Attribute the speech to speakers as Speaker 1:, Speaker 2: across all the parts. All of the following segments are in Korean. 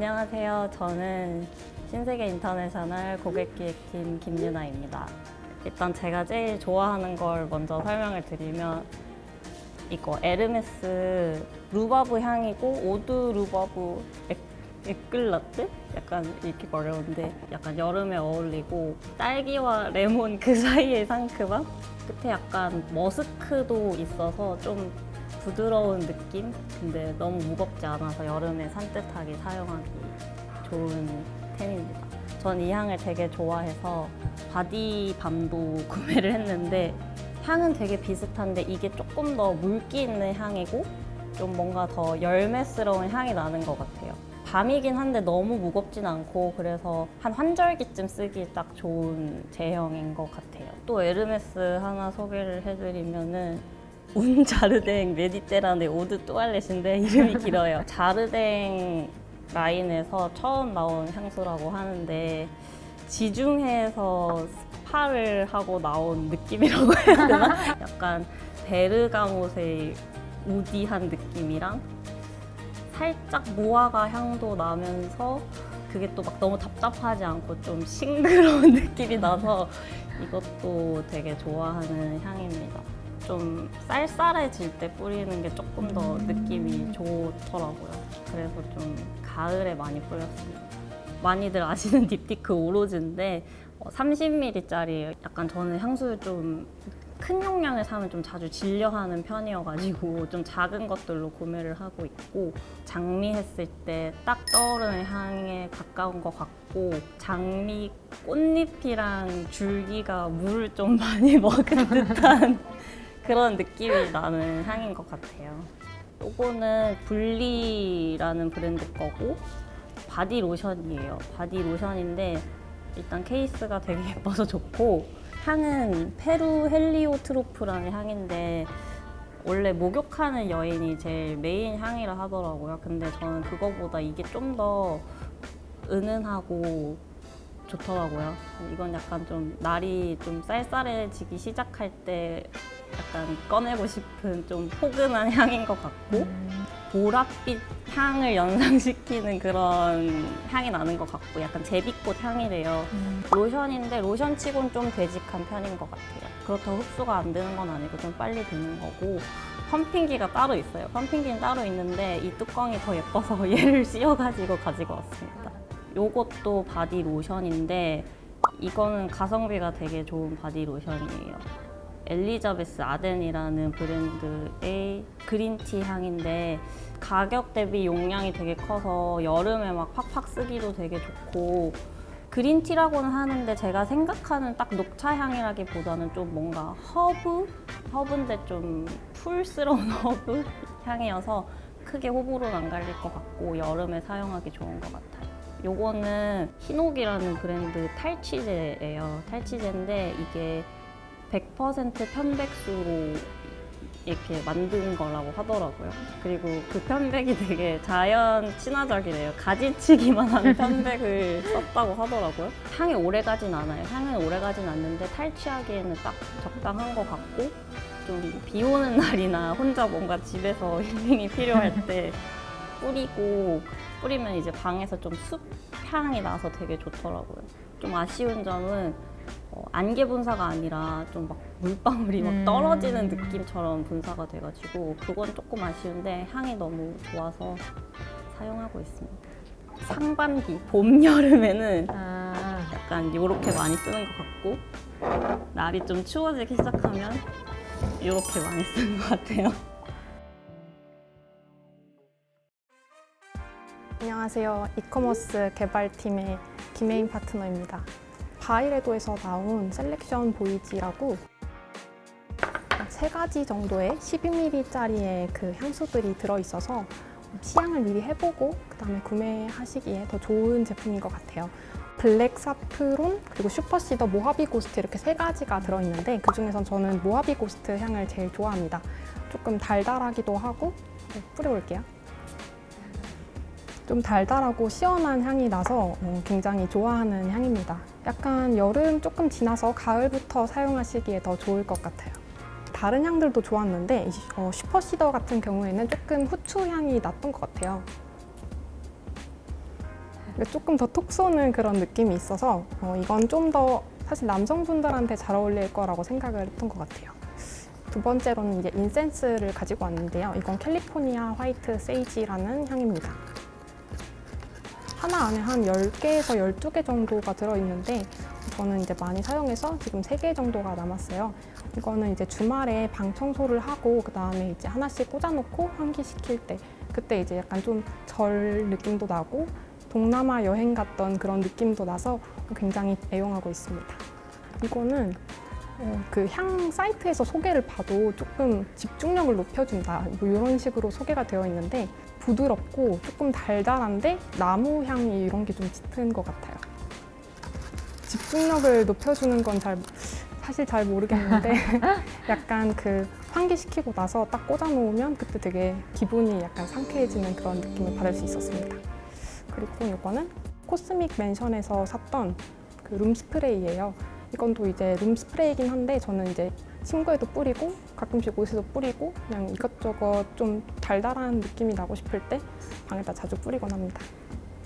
Speaker 1: 안녕하세요. 저는 신세계 인터내셔널 고객기획팀 김유나입니다. 일단 제가 제일 좋아하는 걸 먼저 설명을 드리면 이거 에르메스 루바브 향이고 오드 루바브 에클라떼? 약간 읽기 어려운데 약간 여름에 어울리고 딸기와 레몬 그 사이의 상큼함? 끝에 약간 머스크도 있어서 좀 부드러운 느낌? 근데 너무 무겁지 않아서 여름에 산뜻하게 사용하기 좋은 템입니다. 전 이 향을 되게 좋아해서 바디밤도 구매를 했는데 향은 되게 비슷한데 이게 조금 더 물기 있는 향이고 좀 뭔가 더 열매스러운 향이 나는 것 같아요. 밤이긴 한데 너무 무겁진 않고 그래서 한 환절기쯤 쓰기 딱 좋은 제형인 것 같아요. 또 에르메스 하나 소개를 해드리면은 운 자르댕 메디테라네 오드 뚜알렛인데 이름이 길어요. 자르댕 라인에서 처음 나온 향수라고 하는데 지중해에서 스파를 하고 나온 느낌이라고 해야 되나? 약간 베르가못의 우디한 느낌이랑 살짝 무화과 향도 나면서 그게 또 막 너무 답답하지 않고 좀 싱그러운 느낌이 나서 이것도 되게 좋아하는 향입니다. 좀 쌀쌀해질 때 뿌리는 게 조금 더 느낌이 좋더라고요. 그래서 좀 가을에 많이 뿌렸습니다. 많이들 아시는 딥티크 오로즈인데 30ml짜리 약간 저는 향수를 좀 큰 용량을 사면 좀 자주 질려하는 편이어가지고 좀 작은 것들로 구매를 하고 있고 장미했을 때 딱 떠오르는 향에 가까운 것 같고 장미 꽃잎이랑 줄기가 물을 좀 많이 먹은 듯한 그런 느낌이 나는 향인 것 같아요. 요거는 블리라는 브랜드 거고 바디 로션이에요. 바디 로션인데 일단 케이스가 되게 예뻐서 좋고 향은 페루 헬리오트로프라는 향인데 원래 목욕하는 여인이 제일 메인 향이라 하더라고요. 근데 저는 그거보다 이게 좀 더 은은하고 좋더라고요. 이건 약간 좀 날이 좀 쌀쌀해지기 시작할 때 약간 꺼내고 싶은 좀 포근한 향인 것 같고 보랏빛 향을 연상시키는 그런 향이 나는 것 같고 약간 제비꽃 향이래요. 로션인데 로션치곤 좀 되직한 편인 것 같아요. 그렇다고 흡수가 안 되는 건 아니고 좀 빨리 되는 거고 펌핑기가 따로 있어요. 펌핑기는 따로 있는데 이 뚜껑이 더 예뻐서 얘를 씌워가지고 가지고 왔습니다. 요것도 바디 로션인데 이거는 가성비가 되게 좋은 바디 로션이에요. 엘리자베스 아덴이라는 브랜드의 그린티 향인데 가격 대비 용량이 되게 커서 여름에 막 팍팍 쓰기도 되게 좋고 그린티라고는 하는데 제가 생각하는 딱 녹차 향이라기보다는 좀 뭔가 허브인데 좀 풀스러운 허브 향이어서 크게 호불호는 안 갈릴 것 같고 여름에 사용하기 좋은 것 같아요. 요거는 히녹이라는 브랜드 탈취제예요. 탈취제인데 이게 100% 편백수로 이렇게 만든 거라고 하더라고요. 그리고 그 편백이 되게 자연 친화적이래요. 가지치기만 한 편백을 썼다고 하더라고요. 향이 오래 가진 않아요. 향은 오래 가진 않는데 탈취하기에는 딱 적당한 것 같고 좀 비 오는 날이나 혼자 뭔가 집에서 힐링이 필요할 때 뿌리면 이제 방에서 좀 숲향이 나서 되게 좋더라고요. 좀 아쉬운 점은 안개 분사가 아니라 좀 막 물방울이 막 떨어지는 느낌처럼 분사가 돼가지고 그건 조금 아쉬운데 향이 너무 좋아서 사용하고 있습니다. 상반기, 봄, 여름에는 약간 이렇게 많이 쓰는 것 같고 날이 좀 추워지기 시작하면 이렇게 많이 쓰는 것 같아요.
Speaker 2: 안녕하세요. 이커머스 개발팀의 김혜인 파트너입니다. 바이레도에서 나온 셀렉션 보이지라고 3가지 정도의 12ml짜리의 그 향수들이 들어있어서 시향을 미리 해보고 그 다음에 구매하시기에 더 좋은 제품인 것 같아요. 블랙 사프론 그리고 슈퍼시더 모하비 고스트 이렇게 3가지가 들어있는데 그중에선 저는 모하비 고스트 향을 제일 좋아합니다. 조금 달달하기도 하고 뿌려볼게요. 좀 달달하고 시원한 향이 나서 굉장히 좋아하는 향입니다. 약간 여름 조금 지나서 가을부터 사용하시기에 더 좋을 것 같아요. 다른 향들도 좋았는데 슈퍼시더 같은 경우에는 조금 후추 향이 났던 것 같아요. 조금 더 톡 쏘는 그런 느낌이 있어서 이건 좀 더 사실 남성분들한테 잘 어울릴 거라고 생각을 했던 것 같아요. 두 번째로는 이제 인센스를 가지고 왔는데요. 이건 캘리포니아 화이트 세이지라는 향입니다. 하나 안에 한 10개에서 12개 정도가 들어있는데 저는 이제 많이 사용해서 지금 3개 정도가 남았어요. 이거는 이제 주말에 방 청소를 하고 그 다음에 이제 하나씩 꽂아놓고 환기시킬 때 그때 이제 약간 좀 절 느낌도 나고 동남아 여행 갔던 그런 느낌도 나서 굉장히 애용하고 있습니다. 이거는 그 향 사이트에서 소개를 봐도 조금 집중력을 높여준다 뭐 이런 식으로 소개가 되어 있는데 부드럽고 조금 달달한데 나무 향이 이런 게 좀 짙은 것 같아요. 집중력을 높여주는 건 사실 잘 모르겠는데 약간 그 환기시키고 나서 딱 꽂아놓으면 그때 되게 기분이 약간 상쾌해지는 그런 느낌을 받을 수 있었습니다. 그리고 이거는 코스믹 맨션에서 샀던 그 룸스프레이예요. 이건 또 이제 룸스프레이긴 한데 저는 이제 침구에도 뿌리고 가끔씩 옷에도 뿌리고 그냥 이것저것 좀 달달한 느낌이 나고 싶을 때 방에다 자주 뿌리곤 합니다.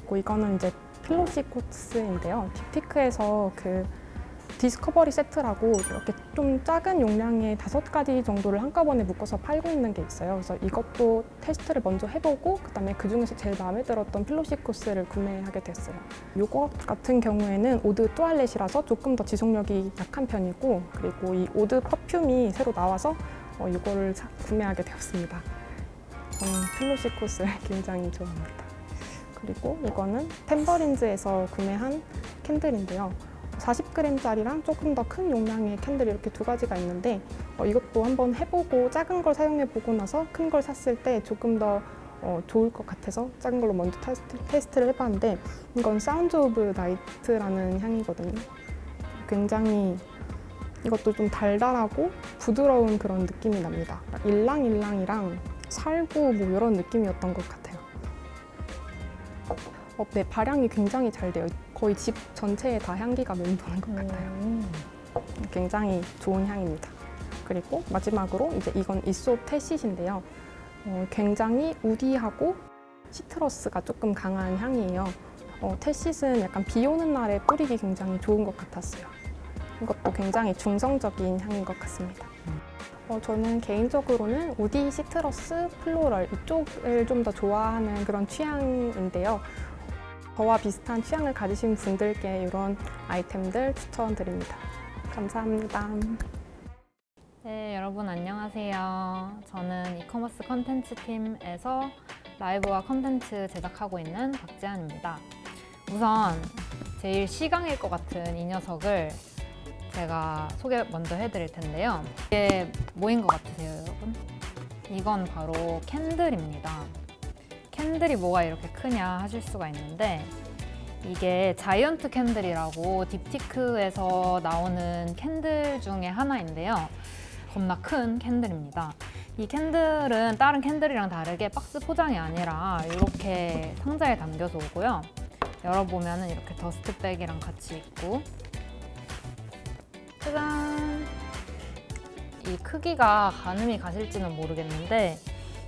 Speaker 2: 그리고 이거는 이제 필로시 코스인데요. 딥티크에서 그 디스커버리 세트라고 이렇게 좀 작은 용량의 5가지 정도를 한꺼번에 묶어서 팔고 있는 게 있어요. 그래서 이것도 테스트를 먼저 해보고 그다음에 그중에서 제일 마음에 들었던 필로시 코스를 구매하게 됐어요. 이거 같은 경우에는 오드 뚜알렛이라서 조금 더 지속력이 약한 편이고 그리고 이 오드 퍼퓸이 새로 나와서 이거를 구매하게 되었습니다. 저는 필로시 코스를 굉장히 좋아합니다. 그리고 이거는 템버린즈에서 구매한 캔들인데요. 40g짜리랑 조금 더 큰 용량의 캔들이 이렇게 두 가지가 있는데 이것도 한번 해보고 작은 걸 사용해보고 나서 큰 걸 샀을 때 조금 더 좋을 것 같아서 작은 걸로 먼저 테스트를 해봤는데 이건 사운드 오브 나이트라는 향이거든요. 굉장히 이것도 좀 달달하고 부드러운 그런 느낌이 납니다. 일랑일랑이랑 살구 뭐 이런 느낌이었던 것 같아요. 네, 발향이 굉장히 잘 돼요. 거의 집 전체에 다 향기가 맴도는 것 같아요. 굉장히 좋은 향입니다. 그리고 마지막으로 이제 이건 이솝 태씰인데요. 굉장히 우디하고 시트러스가 조금 강한 향이에요. 태씰은 약간 비 오는 날에 뿌리기 굉장히 좋은 것 같았어요. 이것도 굉장히 중성적인 향인 것 같습니다. 저는 개인적으로는 우디, 시트러스, 플로럴 이쪽을 좀 더 좋아하는 그런 취향인데요. 저와 비슷한 취향을 가지신 분들께 이런 아이템들 추천드립니다. 감사합니다.
Speaker 3: 네, 여러분 안녕하세요. 저는 이커머스 컨텐츠 팀에서 라이브와 컨텐츠 제작하고 있는 박지한입니다. 우선 제일 시강일 것 같은 이 녀석을 제가 소개 먼저 해드릴 텐데요. 이게 뭐인 것 같으세요, 여러분? 이건 바로 캔들입니다. 캔들이 뭐가 이렇게 크냐 하실 수가 있는데 이게 자이언트 캔들이라고 딥티크에서 나오는 캔들 중에 하나인데요. 겁나 큰 캔들입니다. 이 캔들은 다른 캔들이랑 다르게 박스 포장이 아니라 이렇게 상자에 담겨서 오고요. 열어보면 이렇게 더스트백이랑 같이 있고 짜잔! 이 크기가 가늠이 가실지는 모르겠는데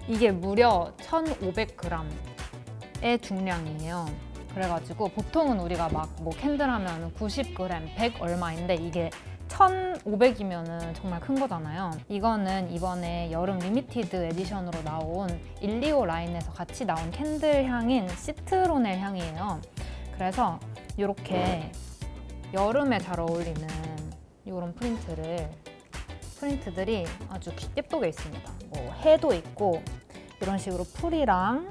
Speaker 3: 이게 무려 1,500g의 중량이에요. 그래가지고 보통은 우리가 막 뭐 캔들 하면 90g, 100 얼마인데 이게 1,500이면은 정말 큰 거잖아요. 이거는 이번에 여름 리미티드 에디션으로 나온 125 라인에서 같이 나온 캔들 향인 시트로넬 향이에요. 그래서 이렇게 여름에 잘 어울리는 이런 프린트들이 아주 예쁘게 있습니다. 뭐 해도 있고 이런 식으로 풀이랑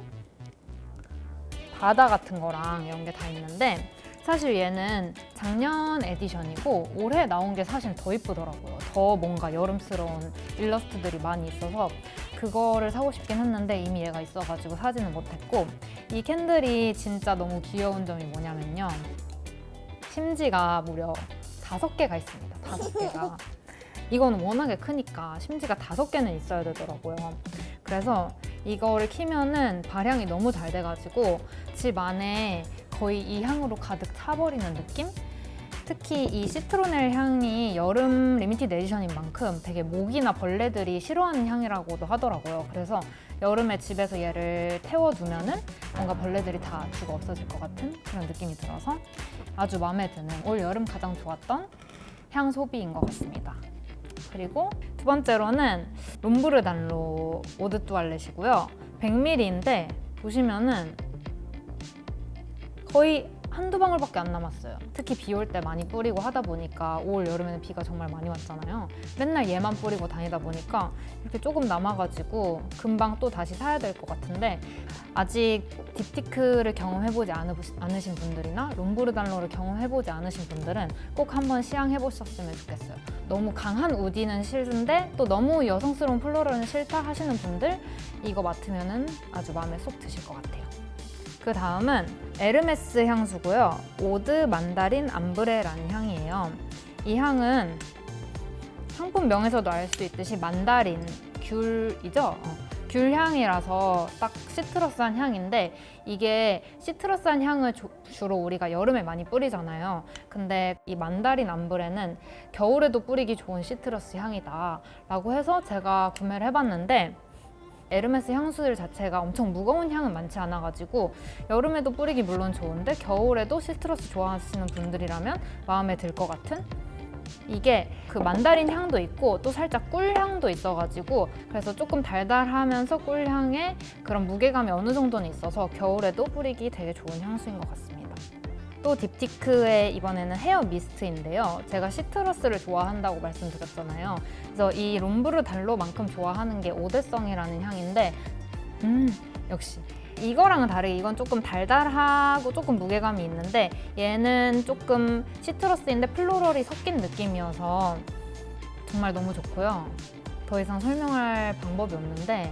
Speaker 3: 바다 같은 거랑 이런 게 다 있는데 사실 얘는 작년 에디션이고 올해 나온 게 사실 더 이쁘더라고요. 더 뭔가 여름스러운 일러스트들이 많이 있어서 그거를 사고 싶긴 했는데 이미 얘가 있어가지고 사지는 못했고 이 캔들이 진짜 너무 귀여운 점이 뭐냐면요. 심지가 무려 5개가 있습니다. 5개가. 이건 워낙에 크니까 심지가 5개는 있어야 되더라고요. 그래서 이거를 키면은 발향이 너무 잘 돼가지고 집 안에 거의 이 향으로 가득 차버리는 느낌? 특히 이 시트로넬 향이 여름 리미티드 에디션인 만큼 되게 모기나 벌레들이 싫어하는 향이라고도 하더라고요. 그래서 여름에 집에서 얘를 태워두면은 뭔가 벌레들이 다 죽어 없어질 것 같은 그런 느낌이 들어서 아주 마음에 드는 올 여름 가장 좋았던 향 소비인 것 같습니다. 그리고 두 번째로는 롬브르 단로 오드 뚜알렛이고요. 100ml인데 보시면은 거의 한두 방울밖에 안 남았어요. 특히 비 올 때 많이 뿌리고 하다 보니까 올 여름에는 비가 정말 많이 왔잖아요. 맨날 얘만 뿌리고 다니다 보니까 이렇게 조금 남아가지고 금방 또 다시 사야 될 것 같은데 아직 딥티크를 경험해보지 않으신 분들이나 롬브르 단로를 경험해보지 않으신 분들은 꼭 한번 시향해보셨으면 좋겠어요. 너무 강한 우디는 싫은데 또 너무 여성스러운 플로럴은 싫다 하시는 분들 이거 맡으면 아주 마음에 쏙 드실 것 같아요. 그 다음은 에르메스 향수고요. 오드 만다린 암브레라는 향이에요. 이 향은 상품명에서도 알 수 있듯이 만다린, 귤이죠? 귤 향이라서 딱 시트러스한 향인데 이게 시트러스한 향을 주로 우리가 여름에 많이 뿌리잖아요. 근데 이 만다린 암브레는 겨울에도 뿌리기 좋은 시트러스 향이다 라고 해서 제가 구매를 해봤는데 에르메스 향수들 자체가 엄청 무거운 향은 많지 않아가지고 여름에도 뿌리기 물론 좋은데 겨울에도 시트러스 좋아하시는 분들이라면 마음에 들 것 같은 이게 그 만다린 향도 있고 또 살짝 꿀향도 있어가지고 그래서 조금 달달하면서 꿀향에 그런 무게감이 어느 정도는 있어서 겨울에도 뿌리기 되게 좋은 향수인 것 같습니다. 또 딥티크의 이번에는 헤어 미스트인데요. 제가 시트러스를 좋아한다고 말씀드렸잖아요. 그래서 이 롬브르 단로만큼 좋아하는 게 오데성이라는 향인데 역시 이거랑은 다르게 이건 조금 달달하고 조금 무게감이 있는데 얘는 조금 시트러스인데 플로럴이 섞인 느낌이어서 정말 너무 좋고요. 더 이상 설명할 방법이 없는데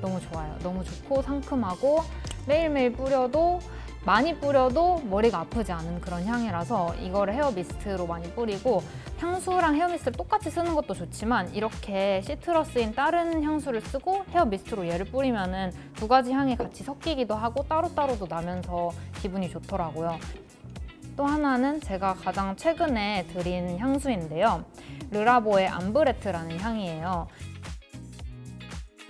Speaker 3: 너무 좋아요. 너무 좋고 상큼하고 매일매일 뿌려도 많이 뿌려도 머리가 아프지 않은 그런 향이라서 이거를 헤어 미스트로 많이 뿌리고 향수랑 헤어 미스트를 똑같이 쓰는 것도 좋지만 이렇게 시트러스인 다른 향수를 쓰고 헤어 미스트로 얘를 뿌리면은 두 가지 향이 같이 섞이기도 하고 따로따로도 나면서 기분이 좋더라고요. 또 하나는 제가 가장 최근에 드린 향수인데요. 르라보의 암브레트라는 향이에요.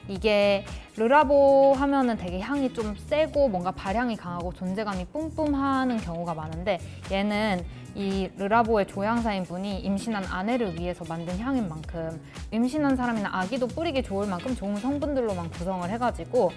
Speaker 3: 이게 르라보 하면은 되게 향이 좀 세고 뭔가 발향이 강하고 존재감이 뿜뿜하는 경우가 많은데 얘는 이 르라보의 조향사인 분이 임신한 아내를 위해서 만든 향인 만큼 임신한 사람이나 아기도 뿌리기 좋을 만큼 좋은 성분들로만 구성을 해가지고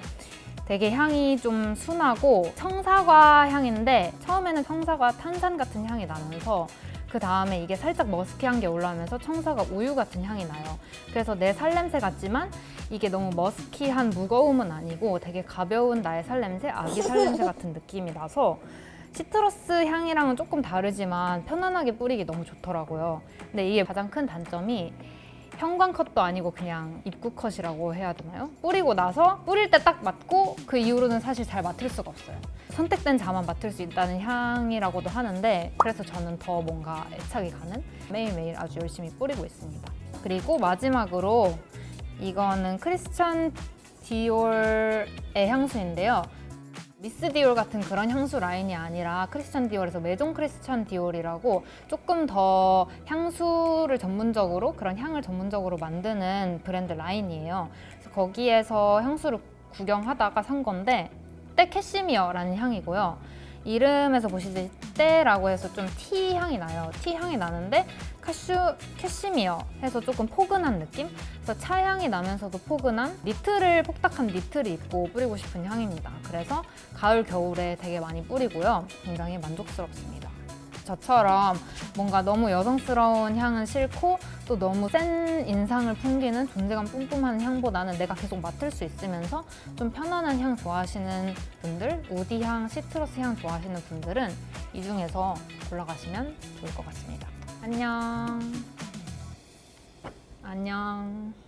Speaker 3: 되게 향이 좀 순하고 청사과 향인데 처음에는 청사과 탄산 같은 향이 나면서 그 다음에 이게 살짝 머스키한 게 올라오면서 청사과 우유 같은 향이 나요. 그래서 내 살냄새 같지만 이게 너무 머스키한 무거움은 아니고 되게 가벼운 나의 살냄새, 아기 살냄새 같은 느낌이 나서 시트러스 향이랑은 조금 다르지만 편안하게 뿌리기 너무 좋더라고요. 근데 이게 가장 큰 단점이 형광컷도 아니고 그냥 입구컷이라고 해야 되나요? 뿌리고 나서 뿌릴 때 딱 맡고 그 이후로는 사실 잘 맡을 수가 없어요. 선택된 자만 맡을 수 있다는 향이라고도 하는데 그래서 저는 더 뭔가 애착이 가는 매일매일 아주 열심히 뿌리고 있습니다. 그리고 마지막으로 이거는 크리스찬 디올의 향수인데요. 미스 디올 같은 그런 향수 라인이 아니라 크리스찬 디올에서 메종 크리스찬 디올이라고 조금 더 향수를 전문적으로 그런 향을 전문적으로 만드는 브랜드 라인이에요. 그래서 거기에서 향수를 구경하다가 산 건데 때 캐시미어라는 향이고요. 이름에서 보시듯이 때라고 해서 좀 티 향이 나요. 티 향이 나는데 캐시미어 해서 조금 포근한 느낌? 그래서 차 향이 나면서도 포근한 니트를 폭닥한 니트를 입고 뿌리고 싶은 향입니다. 그래서 가을, 겨울에 되게 많이 뿌리고요. 굉장히 만족스럽습니다. 저처럼 뭔가 너무 여성스러운 향은 싫고 또 너무 센 인상을 풍기는 존재감 뿜뿜한 향보다는 내가 계속 맡을 수 있으면서 좀 편안한 향 좋아하시는 분들, 우디 향, 시트러스 향 좋아하시는 분들은 이 중에서 골라가시면 좋을 것 같습니다. 안녕. 안녕.